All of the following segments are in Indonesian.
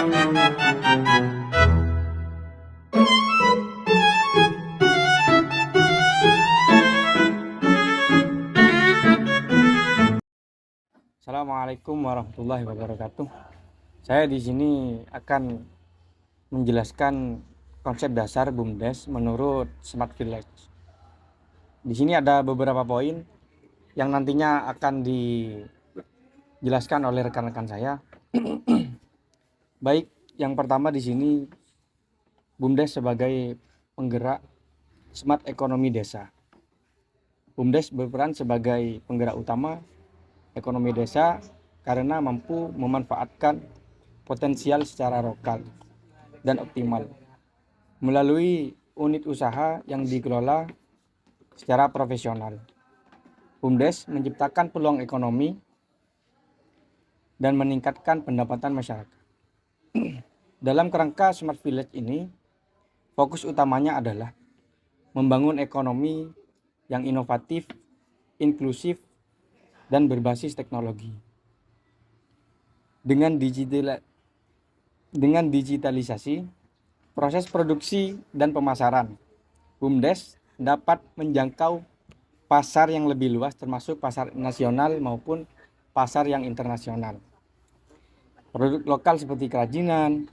Assalamualaikum warahmatullahi wabarakatuh. Saya di sini akan menjelaskan konsep dasar BUMDes menurut Smart Village. Di sini ada beberapa poin yang nantinya akan dijelaskan oleh rekan-rekan saya. Baik, yang pertama di sini BUMDes sebagai penggerak smart ekonomi desa. BUMDes berperan sebagai penggerak utama ekonomi desa karena mampu memanfaatkan potensial secara lokal dan optimal melalui unit usaha yang dikelola secara profesional. BUMDes menciptakan peluang ekonomi dan meningkatkan pendapatan masyarakat. Dalam kerangka Smart Village ini, fokus utamanya adalah membangun ekonomi yang inovatif, inklusif, dan berbasis teknologi. Dengan digitalisasi, proses produksi dan pemasaran, BUMDes dapat menjangkau pasar yang lebih luas termasuk pasar nasional maupun pasar yang internasional. Produk lokal seperti kerajinan,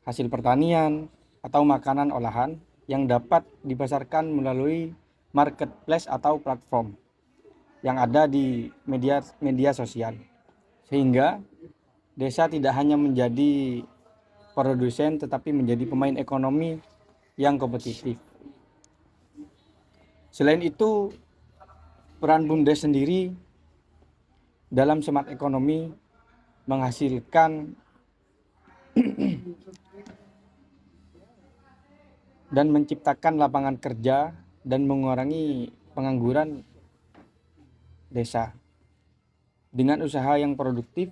hasil pertanian, atau makanan olahan yang dapat dipasarkan melalui marketplace atau platform yang ada di media sosial, sehingga desa tidak hanya menjadi produsen tetapi menjadi pemain ekonomi yang kompetitif. Selain itu, peran BUMDes sendiri dalam smart ekonomi menghasilkan dan menciptakan lapangan kerja dan mengurangi pengangguran desa. Dengan usaha yang produktif,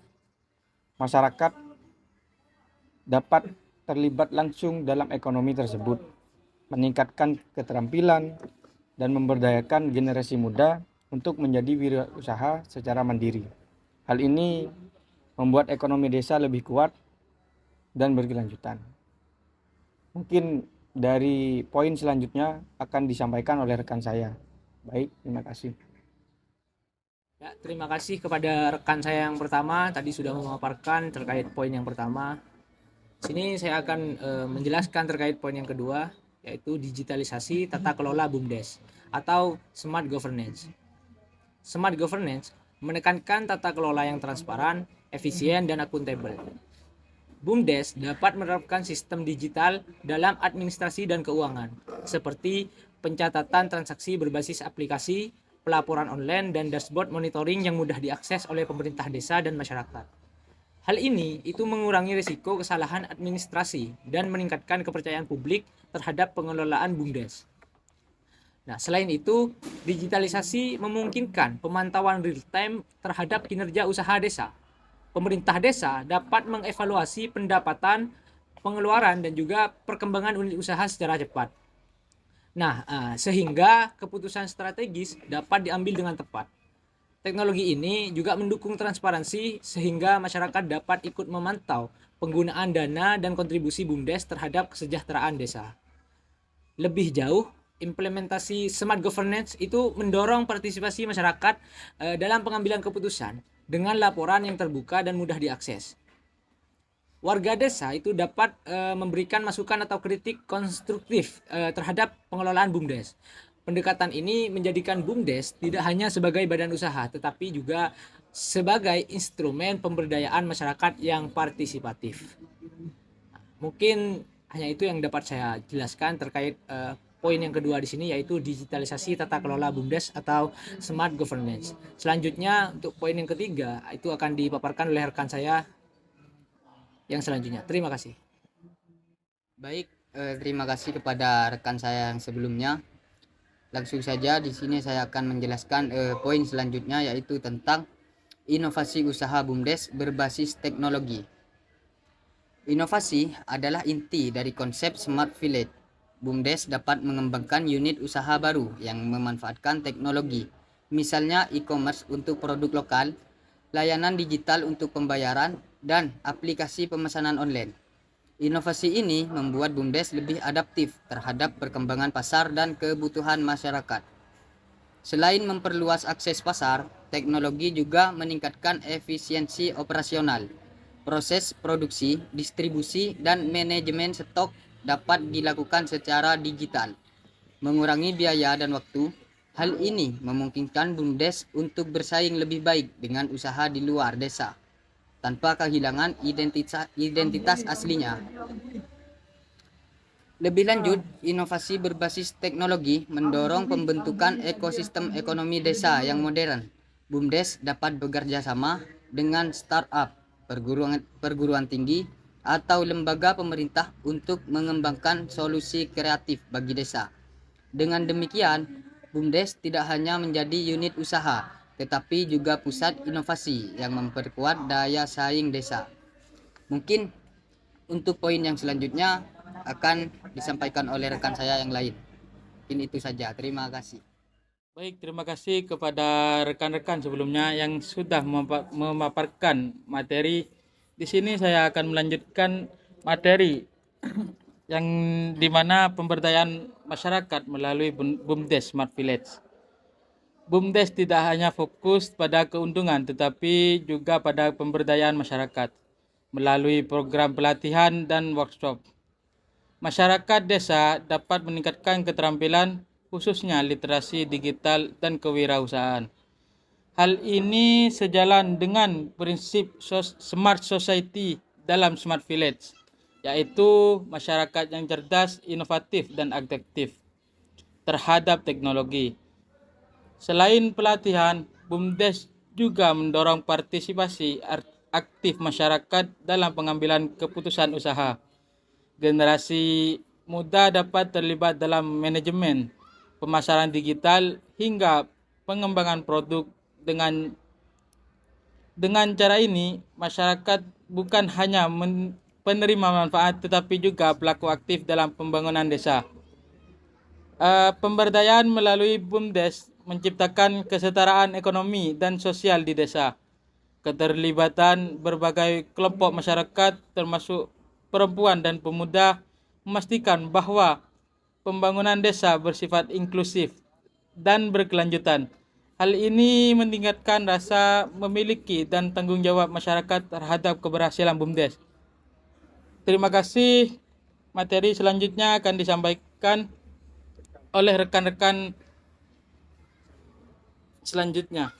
masyarakat dapat terlibat langsung dalam ekonomi tersebut, meningkatkan keterampilan dan memberdayakan generasi muda untuk menjadi wirausaha secara mandiri. Hal ini membuat ekonomi desa lebih kuat dan berkelanjutan. Mungkin dari poin selanjutnya akan disampaikan oleh rekan saya. Baik, terima kasih. Ya, terima kasih kepada rekan saya yang pertama tadi sudah memaparkan terkait poin yang pertama. Sini saya akan menjelaskan terkait poin yang kedua, yaitu digitalisasi tata kelola BUMDes atau smart governance. Smart governance menekankan tata kelola yang transparan, efisien, dan akuntabel. BUMDes dapat menerapkan sistem digital dalam administrasi dan keuangan, seperti pencatatan transaksi berbasis aplikasi, pelaporan online, dan dashboard monitoring yang mudah diakses oleh pemerintah desa dan masyarakat. Hal ini itu mengurangi risiko kesalahan administrasi dan meningkatkan kepercayaan publik terhadap pengelolaan BUMDes. Nah, selain itu, digitalisasi memungkinkan pemantauan real-time terhadap kinerja usaha desa. Pemerintah desa dapat mengevaluasi pendapatan, pengeluaran, dan juga perkembangan unit usaha secara cepat. Nah, sehingga keputusan strategis dapat diambil dengan tepat. Teknologi ini juga mendukung transparansi sehingga masyarakat dapat ikut memantau penggunaan dana dan kontribusi BUMDes terhadap kesejahteraan desa. Lebih jauh, implementasi smart governance itu mendorong partisipasi masyarakat dalam pengambilan keputusan dengan laporan yang terbuka dan mudah diakses. Warga desa itu dapat memberikan masukan atau kritik konstruktif terhadap pengelolaan BUMDes. Pendekatan ini menjadikan BUMDes tidak hanya sebagai badan usaha, tetapi juga sebagai instrumen pemberdayaan masyarakat yang partisipatif. Mungkin hanya itu yang dapat saya jelaskan terkait poin yang kedua di sini, yaitu digitalisasi tata kelola BUMDes atau smart governance. Selanjutnya untuk poin yang ketiga itu akan dipaparkan oleh rekan saya yang selanjutnya. Terima kasih. Baik, terima kasih kepada rekan saya yang sebelumnya. Langsung saja di sini saya akan menjelaskan poin selanjutnya, yaitu tentang inovasi usaha BUMDes berbasis teknologi. Inovasi adalah inti dari konsep Smart Village. BUMDes dapat mengembangkan unit usaha baru yang memanfaatkan teknologi, misalnya e-commerce untuk produk lokal, layanan digital untuk pembayaran, dan aplikasi pemesanan online. Inovasi ini membuat BUMDes lebih adaptif terhadap perkembangan pasar dan kebutuhan masyarakat. Selain memperluas akses pasar, teknologi juga meningkatkan efisiensi operasional. Proses produksi, distribusi, dan manajemen stok dapat dilakukan secara digital, mengurangi biaya dan waktu. Hal ini memungkinkan BUMDes untuk bersaing lebih baik dengan usaha di luar desa, tanpa kehilangan identitas aslinya. Lebih lanjut, inovasi berbasis teknologi mendorong pembentukan ekosistem ekonomi desa yang modern. BUMDes dapat bekerja sama dengan startup, perguruan tinggi, atau lembaga pemerintah untuk mengembangkan solusi kreatif bagi desa. Dengan demikian, BUMDes tidak hanya menjadi unit usaha, tetapi juga pusat inovasi yang memperkuat daya saing desa. Mungkin untuk poin yang selanjutnya akan disampaikan oleh rekan saya yang lain. Mungkin itu saja. Terima kasih. Baik, terima kasih kepada rekan-rekan sebelumnya yang sudah memaparkan materi. Di sini saya akan melanjutkan materi yang dimana pemberdayaan masyarakat melalui BUMDes Smart Village. BUMDes tidak hanya fokus pada keuntungan tetapi juga pada pemberdayaan masyarakat melalui program pelatihan dan workshop. Masyarakat desa dapat meningkatkan keterampilan khususnya literasi digital dan kewirausahaan. Hal ini sejalan dengan prinsip Smart Society dalam Smart Village, yaitu masyarakat yang cerdas, inovatif, dan adaptif terhadap teknologi. Selain pelatihan, BUMDes juga mendorong partisipasi aktif masyarakat dalam pengambilan keputusan usaha. Generasi muda dapat terlibat dalam manajemen, pemasaran digital, hingga pengembangan produk. Dengan cara ini, masyarakat bukan hanya penerima manfaat tetapi juga pelaku aktif dalam pembangunan desa. Pemberdayaan melalui BUMDes menciptakan kesetaraan ekonomi dan sosial di desa. Keterlibatan berbagai kelompok masyarakat termasuk perempuan dan pemuda memastikan bahwa pembangunan desa bersifat inklusif dan berkelanjutan. Hal ini meningkatkan rasa memiliki dan tanggung jawab masyarakat terhadap keberhasilan BUMDes. Terima kasih. Materi selanjutnya akan disampaikan oleh rekan-rekan selanjutnya.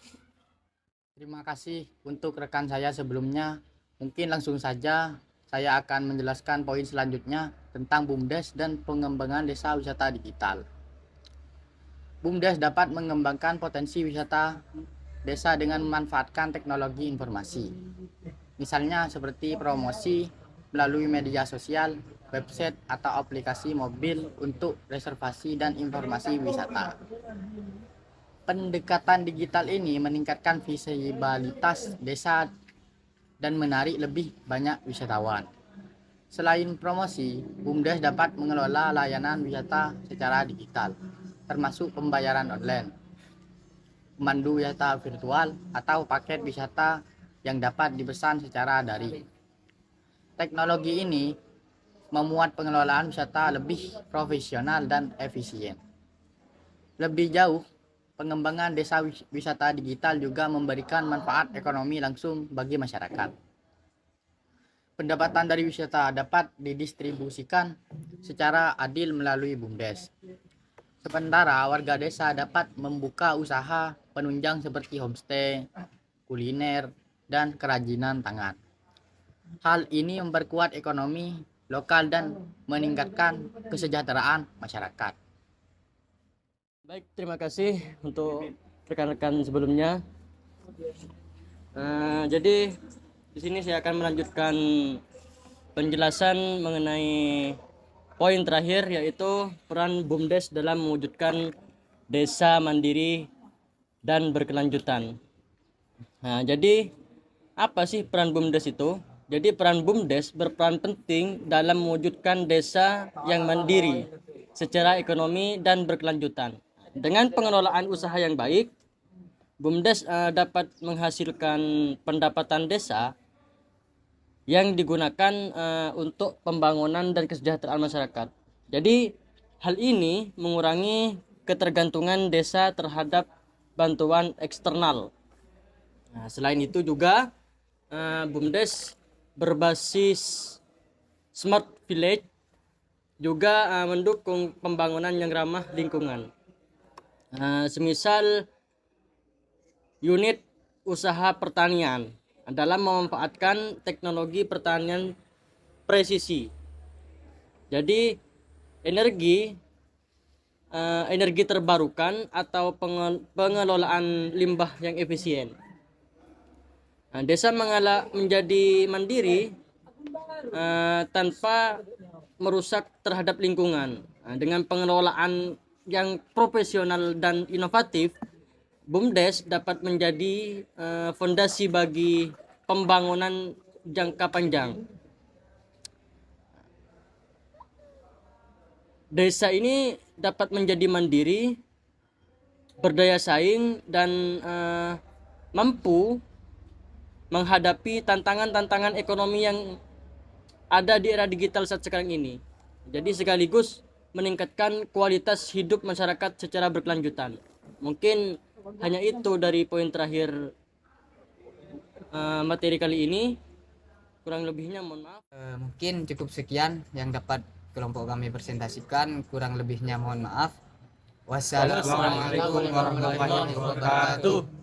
Terima kasih untuk rekan saya sebelumnya. Mungkin langsung saja saya akan menjelaskan poin selanjutnya tentang BUMDes dan pengembangan desa wisata digital. BUMDes dapat mengembangkan potensi wisata desa dengan memanfaatkan teknologi informasi. Misalnya seperti promosi melalui media sosial, website, atau aplikasi mobil untuk reservasi dan informasi wisata. Pendekatan digital ini meningkatkan visibilitas desa dan menarik lebih banyak wisatawan. Selain promosi, BUMDes dapat mengelola layanan wisata secara digital, termasuk pembayaran online, pemandu wisata virtual, atau paket wisata yang dapat dipesan secara daring. Teknologi ini memuat pengelolaan wisata lebih profesional dan efisien. Lebih jauh, pengembangan desa wisata digital juga memberikan manfaat ekonomi langsung bagi masyarakat. Pendapatan dari wisata dapat didistribusikan secara adil melalui BUMDes. Sementara warga desa dapat membuka usaha penunjang seperti homestay, kuliner, dan kerajinan tangan. Hal ini memperkuat ekonomi lokal dan meningkatkan kesejahteraan masyarakat. Baik, terima kasih untuk rekan-rekan sebelumnya. Jadi di sini saya akan melanjutkan penjelasan mengenai poin terakhir, yaitu peran BUMDes dalam mewujudkan desa mandiri dan berkelanjutan. Nah, jadi apa sih peran BUMDes itu? Jadi peran BUMDes berperan penting dalam mewujudkan desa yang mandiri secara ekonomi dan berkelanjutan. Dengan pengelolaan usaha yang baik, BUMDes dapat menghasilkan pendapatan desa yang digunakan untuk pembangunan dan kesejahteraan masyarakat. Jadi hal ini mengurangi ketergantungan desa terhadap bantuan eksternal. Nah, selain itu juga BUMDes berbasis Smart Village juga mendukung pembangunan yang ramah lingkungan. Semisal unit usaha pertanian dalam memanfaatkan teknologi pertanian presisi. Jadi energi terbarukan atau pengelolaan limbah yang efisien. Desa menjadi mandiri tanpa merusak terhadap lingkungan. Dengan pengelolaan yang profesional dan inovatif, BUMDes dapat menjadi fondasi bagi pembangunan jangka panjang. Desa ini dapat menjadi mandiri, berdaya saing, dan mampu menghadapi tantangan-tantangan ekonomi yang ada di era digital saat sekarang ini. Jadi sekaligus meningkatkan kualitas hidup masyarakat secara berkelanjutan. Mungkin hanya itu dari poin terakhir materi kali ini. Kurang lebihnya mohon maaf. Mungkin cukup sekian yang dapat kelompok kami presentasikan. Kurang lebihnya mohon maaf. Wassalamualaikum warahmatullahi wabarakatuh.